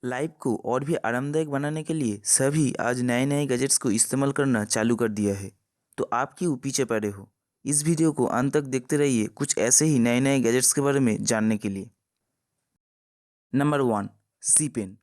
Life को और भी आरामदायक बनाने के लिए सभी आज नए नए गैजेट्स को इस्तेमाल करना चालू कर दिया है। तो आप क्यों पीछे पड़े हो? इस वीडियो को अंत तक देखते रहिए कुछ ऐसे ही नए नए गैजेट्स के बारे में जानने के लिए। नंबर 1, सी पेन।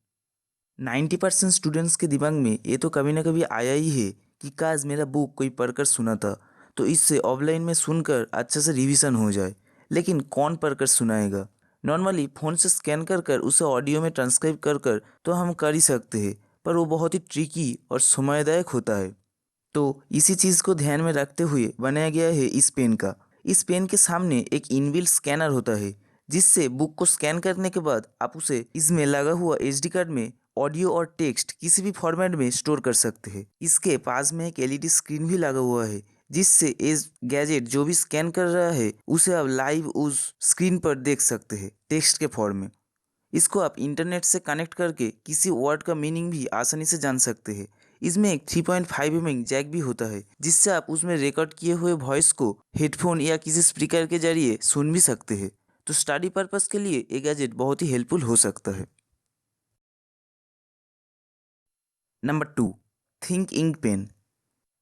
90% स्टूडेंट्स के दिमाग में ये तो कभी ना कभी आया ही है कि काश मेरा बुक कोई पढ़कर सुना था, तो इससे ऑफलाइन में सुनकर अच्छे से रिवीजन हो जाए। लेकिन कौन पढ़कर सुनाएगा? नॉर्मली फ़ोन से स्कैन कर कर उसे ऑडियो में ट्रांसक्राइब कर कर तो हम कर ही सकते हैं, पर वो बहुत ही ट्रिकी और समयदायक होता है। तो इसी चीज़ को ध्यान में रखते हुए बनाया गया है इस पेन का। इस पेन के सामने एक इनबिल्ट स्कैनर होता है, जिससे बुक को स्कैन करने के बाद आप उसे इसमें लगा हुआ एसडी कार्ड में ऑडियो और टेक्स्ट किसी भी फॉर्मेट में स्टोर कर सकते हैं। इसके पास में एक एलईडी स्क्रीन भी लगा हुआ है, जिससे इस गैजेट जो भी स्कैन कर रहा है उसे आप लाइव उस स्क्रीन पर देख सकते हैं टेक्स्ट के फॉर्म में। इसको आप इंटरनेट से कनेक्ट करके किसी वर्ड का मीनिंग भी आसानी से जान सकते हैं। इसमें एक 3.5 mm जैक भी होता है, जिससे आप उसमें रिकॉर्ड किए हुए वॉइस को हेडफोन या किसी स्पीकर के जरिए सुन भी सकते हैं। तो स्टडी पर्पस के लिए ये गैजेट बहुत ही हेल्पफुल हो सकता है। Number 2, think ink pen.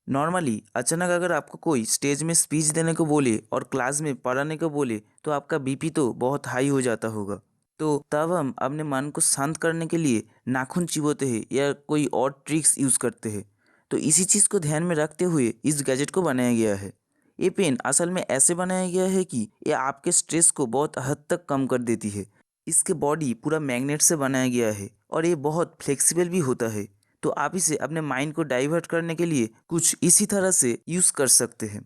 Normally अचानक अगर आपको कोई स्टेज में स्पीच देने को बोले और क्लास में पढ़ाने को बोले तो आपका बीपी तो बहुत हाई हो जाता होगा। तो तब हम अपने मन को शांत करने के लिए नाखून चिबोते हैं या कोई और ट्रिक्स यूज़ करते हैं। तो इसी चीज़ को ध्यान में रखते हुए इस गैजेट को बनाया गया है। ये पेन असल में ऐसे बनाया गया है कि ये आपके स्ट्रेस को बहुत हद तक कम कर देती है। इसके बॉडी पूरा मैग्नेट से बनाया गया है और ये बहुत फ्लेक्सिबल भी होता है। तो आप इसे अपने माइंड को डाइवर्ट करने के लिए कुछ इसी तरह से यूज़ कर सकते हैं।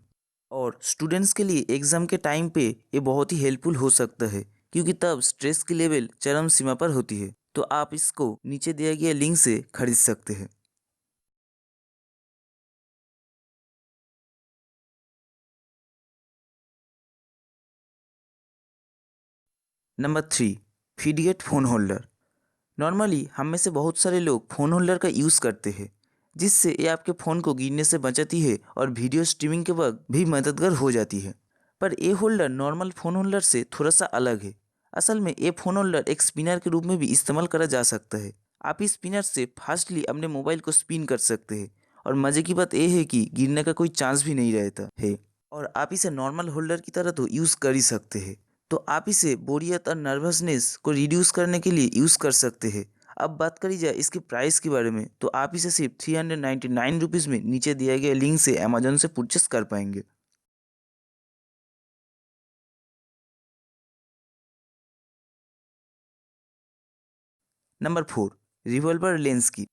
और स्टूडेंट्स के लिए एग्ज़ाम के टाइम पे ये बहुत ही हेल्पफुल हो सकता है, क्योंकि तब स्ट्रेस की लेवल चरम सीमा पर होती है। तो आप इसको नीचे दिए गए लिंक से खरीद सकते हैं। Number 3, fidget phone holder. Normally हम में से बहुत सारे लोग फ़ोन होल्डर का यूज़ करते हैं, जिससे ये आपके फ़ोन को गिरने से बचाती है और वीडियो स्ट्रीमिंग के वक्त भी मददगार हो जाती है। पर ये होल्डर नॉर्मल फ़ोन होल्डर से थोड़ा सा अलग है। असल में ये फ़ोन होल्डर एक स्पिनर के रूप में भी इस्तेमाल करा जा सकता है। आप इस स्पिनर से फास्टली अपने मोबाइल को स्पिन कर सकते हैं और मज़े की बात यह है कि गिरने का कोई चांस भी नहीं रहता है। और आप इसे नॉर्मल होल्डर की तरह तो यूज़ कर ही सकते हैं। तो आप इसे बोरियत और नर्वसनेस को रिड्यूस करने के लिए यूज़ कर सकते हैं। अब बात करी जाए इसके प्राइस के बारे में, तो आप इसे सिर्फ 399 रुपीज़ में नीचे दिए गए लिंक से अमेजोन से परचेस कर पाएंगे। Number 4, revolver lens kit.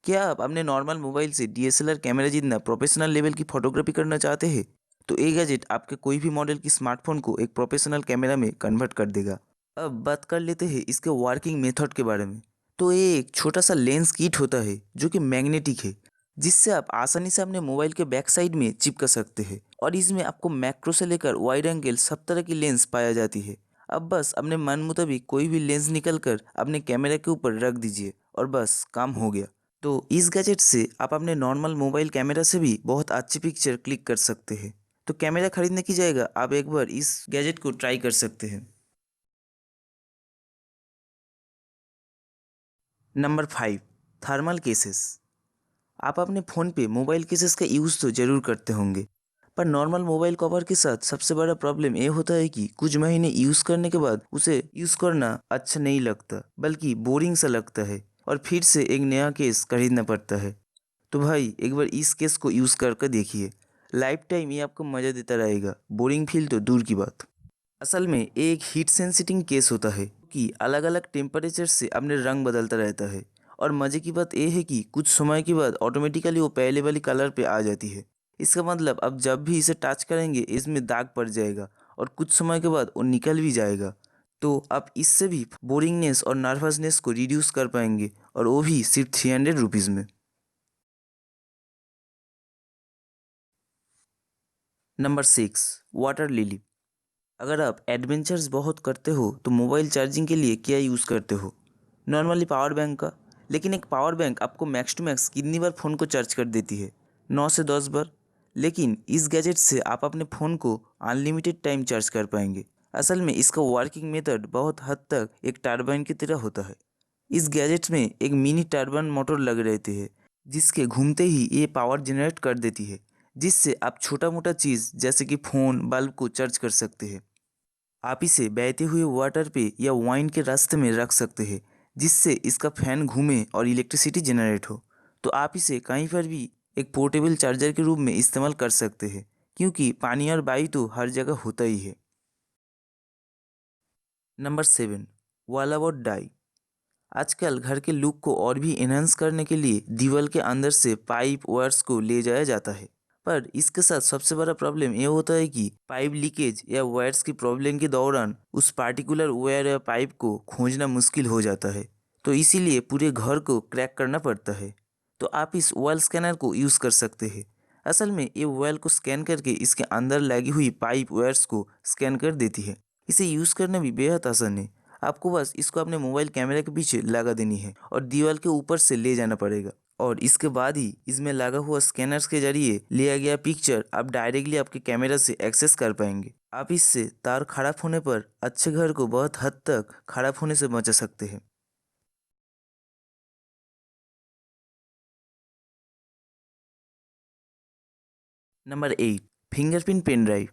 क्या आप अपने नॉर्मल मोबाइल से डीएसएलआर कैमरा जितना प्रोफेशनल लेवल की फोटोग्राफी करना चाहते हैं? तो ये गैजेट आपके कोई भी मॉडल की स्मार्टफोन को एक प्रोफेशनल कैमरा में कन्वर्ट कर देगा। अब बात कर लेते हैं इसके वर्किंग मेथड के बारे में। तो ये एक छोटा सा लेंस किट होता है जो कि मैग्नेटिक है, जिससे आप आसानी से अपने मोबाइल के बैक साइड में चिपका सकते हैं। और इसमें आपको मैक्रो से लेकर वाइड एंगल सब तरह की लेंस पाया जाती है। अब बस अपने मन मुताबिक कोई भी लेंस निकल कर अपने कैमरे के ऊपर रख दीजिए और बस काम हो गया। तो इस गैजेट से आप अपने नॉर्मल मोबाइल कैमरा से भी बहुत अच्छी पिक्चर क्लिक कर सकते हैं। तो कैमरा खरीदने की जगह आप एक बार इस गैजेट को ट्राई कर सकते हैं। Number 5, thermal cases. आप अपने फ़ोन पे मोबाइल केसेस का यूज़ तो ज़रूर करते होंगे, पर नॉर्मल मोबाइल कवर के साथ सबसे बड़ा प्रॉब्लम ये होता है कि कुछ महीने यूज़ करने के बाद उसे यूज़ करना अच्छा नहीं लगता, बल्कि बोरिंग सा लगता है और फिर से एक नया केस खरीदना पड़ता है। तो भाई एक बार इस केस को यूज़ करके देखिए, लाइफ टाइम ये आपको मज़ा देता रहेगा, बोरिंग फील तो दूर की बात। असल में ये एक हीट सेंसिटिव केस होता है कि अलग अलग टेम्परेचर से अपने रंग बदलता रहता है। और मज़े की बात यह है कि कुछ समय के बाद ऑटोमेटिकली वो पहले वाली कलर पे आ जाती है। इसका मतलब अब जब भी इसे टच करेंगे इसमें दाग पड़ जाएगा और कुछ समय के बाद वो निकल भी जाएगा। तो आप इससे भी बोरिंगनेस और नर्वसनेस को रिड्यूस कर पाएंगे, और वो भी सिर्फ 300 रुपीज़ में। Number 6, water lily. अगर आप एडवेंचर्स बहुत करते हो तो मोबाइल चार्जिंग के लिए क्या यूज़ करते हो? नॉर्मली पावर बैंक का। लेकिन एक पावर बैंक आपको मैक्स टू मैक्स कितनी बार फ़ोन को चार्ज कर देती है? 9 से 10 बार। लेकिन इस गैजेट से आप अपने फ़ोन को अनलिमिटेड टाइम चार्ज कर पाएंगे। असल में इसका वर्किंग मेथड बहुत हद तक एक टरबाइन की तरह होता है। इस गैजेट में एक मिनी टर्बाइन मोटर लगे रहते हैं, जिसके घूमते ही ये पावर जनरेट कर देती है, जिससे आप छोटा मोटा चीज़ जैसे कि फ़ोन बल्ब को चार्ज कर सकते हैं। आप इसे बहते हुए वाटर पे या वाइन के रास्ते में रख सकते हैं, जिससे इसका फैन घूमे और इलेक्ट्रिसिटी जनरेट हो। तो आप इसे कहीं पर भी एक पोर्टेबल चार्जर के रूप में इस्तेमाल कर सकते हैं, क्योंकि पानी और वायु तो हर जगह होता ही है। Number 7, wall about die. आजकल घर के लुक को और भी एनहांस करने के लिए दीवार के अंदर से पाइप वायर्स को ले जाया जाता है। पर इसके साथ सबसे बड़ा प्रॉब्लम ये होता है कि पाइप लीकेज या वायर्स की प्रॉब्लम के दौरान उस पार्टिकुलर वायर या पाइप को खोजना मुश्किल हो जाता है। तो इसीलिए पूरे घर को क्रैक करना पड़ता है। तो आप इस वॉल स्कैनर को यूज़ कर सकते हैं। असल में ये वॉल को स्कैन करके इसके अंदर लगी हुई पाइप वायर्स को स्कैन कर देती है। इसे यूज़ करना भी बेहद आसान है। आपको बस इसको अपने मोबाइल कैमरे के पीछे लगा देनी है और दीवार के ऊपर से ले जाना पड़ेगा, और इसके बाद ही इसमें लगा हुआ स्कैनर्स के जरिए लिया गया पिक्चर आप डायरेक्टली आपके कैमरा से एक्सेस कर पाएंगे। आप इससे तार खराब होने पर अच्छे घर को बहुत हद तक खराब होने से बचा सकते हैं। Number 8, fingerprint pen drive.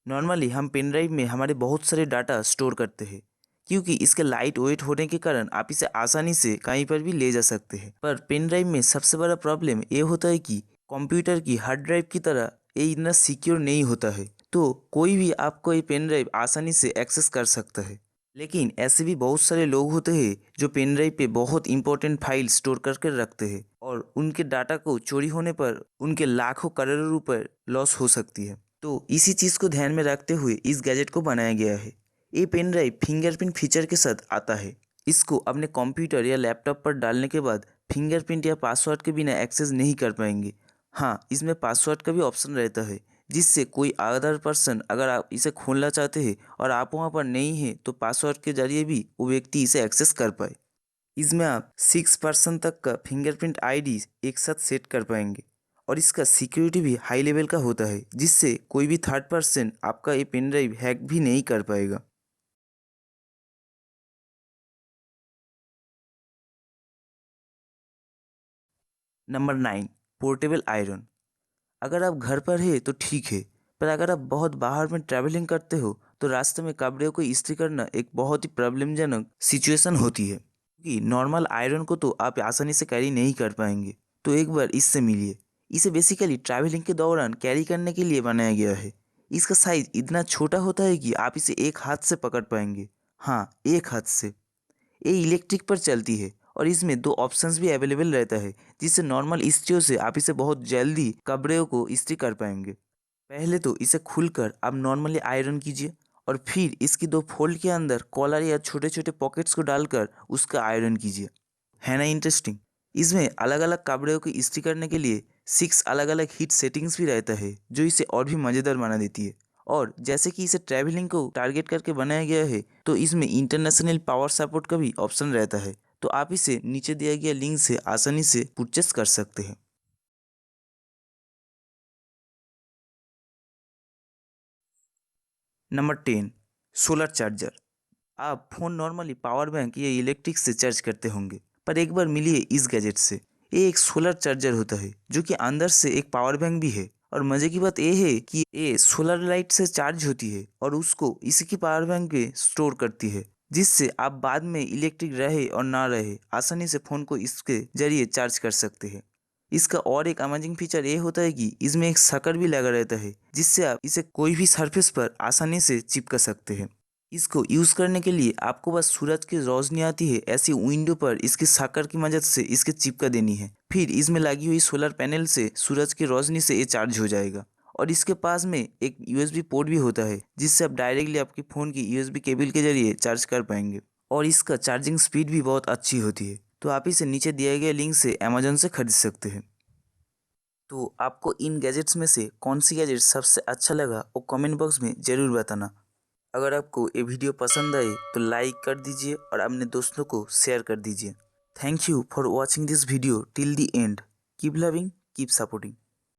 Normally हम पेन ड्राइव में हमारे बहुत सारे डाटा स्टोर करते हैं, क्योंकि इसके लाइट वेट होने के कारण आप इसे आसानी से कहीं पर भी ले जा सकते हैं। पर पेन ड्राइव में सबसे बड़ा प्रॉब्लम ये होता है कि कंप्यूटर की हार्ड ड्राइव की तरह ये इतना सिक्योर नहीं होता है। तो कोई भी आपको ये पेन ड्राइव आसानी से एक्सेस कर सकता है। लेकिन ऐसे भी बहुत सारे लोग होते हैं जो पेन ड्राइव पे बहुत इंपॉर्टेंट फाइल स्टोर करके रखते हैं, और उनके डाटा को चोरी होने पर उनके लाखों करोड़ों रुपए लॉस हो सकती है। तो इसी चीज़ को ध्यान में रखते हुए इस गैजेट को बनाया गया है। ये पेन ड्राइव फिंगरप्रिंट फीचर के साथ आता है। इसको अपने कंप्यूटर या लैपटॉप पर डालने के बाद फिंगरप्रिंट या पासवर्ड के बिना एक्सेस नहीं कर पाएंगे। हाँ, इसमें पासवर्ड का भी ऑप्शन रहता है, जिससे कोई अदर पर्सन अगर आप इसे खोलना चाहते हैं और आप वहाँ पर नहीं हैं, तो पासवर्ड के जरिए भी वो व्यक्ति इसे एक्सेस कर पाए। इसमें आप 6% तक का फिंगरप्रिंट आईडी एक साथ सेट कर पाएंगे, और इसका सिक्योरिटी भी हाई लेवल का होता है, जिससे कोई भी थर्ड पर्सन आपका ये पेन ड्राइव हैक भी नहीं कर पाएगा। Number 9, portable iron. अगर आप घर पर है तो ठीक है, पर अगर आप बहुत बाहर में ट्रैवलिंग करते हो तो रास्ते में कपड़े को इस्त्री करना एक बहुत ही प्रॉब्लमजनक सिचुएशन होती है, क्योंकि नॉर्मल आयरन को तो आप आसानी से कैरी नहीं कर पाएंगे। तो एक बार इससे मिलिए। इसे बेसिकली ट्रैवलिंग के दौरान कैरी करने के लिए बनाया गया है। इसका साइज इतना छोटा होता है कि आप इसे एक हाथ से पकड़ पाएंगे। हाँ, एक हाथ से। ये इलेक्ट्रिक पर चलती है, और इसमें दो ऑप्शंस भी अवेलेबल रहता है, जिससे नॉर्मल इस्त्रियों से आप इसे बहुत जल्दी कपड़े को इस्त्री कर पाएंगे। पहले तो इसे खुलकर आप नॉर्मली आयरन कीजिए, और फिर इसकी दो फोल्ड के अंदर कॉलर या छोटे छोटे पॉकेट्स को डालकर उसका आयरन कीजिए। है ना इंटरेस्टिंग? इसमें अलग अलग कपड़ों को इस्त्री करने के लिए 6 अलग अलग हीट सेटिंग्स भी रहता है, जो इसे और भी मज़ेदार बना देती है। और जैसे कि इसे ट्रैवलिंग को टारगेट करके बनाया गया है, तो इसमें इंटरनेशनल पावर सपोर्ट का भी ऑप्शन रहता है। तो आप इसे नीचे दिया गया लिंक से आसानी से परचेस कर सकते हैं। Number 10, solar charger. आप फ़ोन नॉर्मली पावर बैंक या इलेक्ट्रिक से चार्ज करते होंगे, पर एक बार मिलिए इस गैजेट से। ये एक सोलर चार्जर होता है, जो कि अंदर से एक पावर बैंक भी है। और मज़े की बात ये है कि ये सोलर लाइट से चार्ज होती है और उसको इसी की पावर बैंक में स्टोर करती है, जिससे आप बाद में इलेक्ट्रिक रहे और ना रहे आसानी से फ़ोन को इसके ज़रिए चार्ज कर सकते हैं। इसका और एक अमेजिंग फीचर ये होता है कि इसमें एक सकर भी लगा रहता है, जिससे आप इसे कोई भी सरफेस पर आसानी से चिपका सकते हैं। इसको यूज़ करने के लिए आपको बस सूरज की रोशनी आती है ऐसी विंडो पर इसकी साकर की मदद से इसके चिपका देनी है। फिर इसमें लगी हुई सोलर पैनल से सूरज की रोशनी से ये चार्ज हो जाएगा। और इसके पास में एक यूएसबी पोर्ट भी होता है, जिससे आप डायरेक्टली आपके फ़ोन की यूएसबी केबल के जरिए चार्ज कर पाएंगे। और इसका चार्जिंग स्पीड भी बहुत अच्छी होती है। तो आप इसे नीचे दिए गए लिंक से अमेजोन से खरीद सकते हैं। तो आपको इन गैजेट्स में से कौन सी गैजेट सबसे अच्छा लगा वो कमेंट बॉक्स में ज़रूर बताना। अगर आपको ये वीडियो पसंद आए तो लाइक कर दीजिए और अपने दोस्तों को शेयर कर दीजिए। Thank you for watching this video till the end. Keep loving, keep supporting.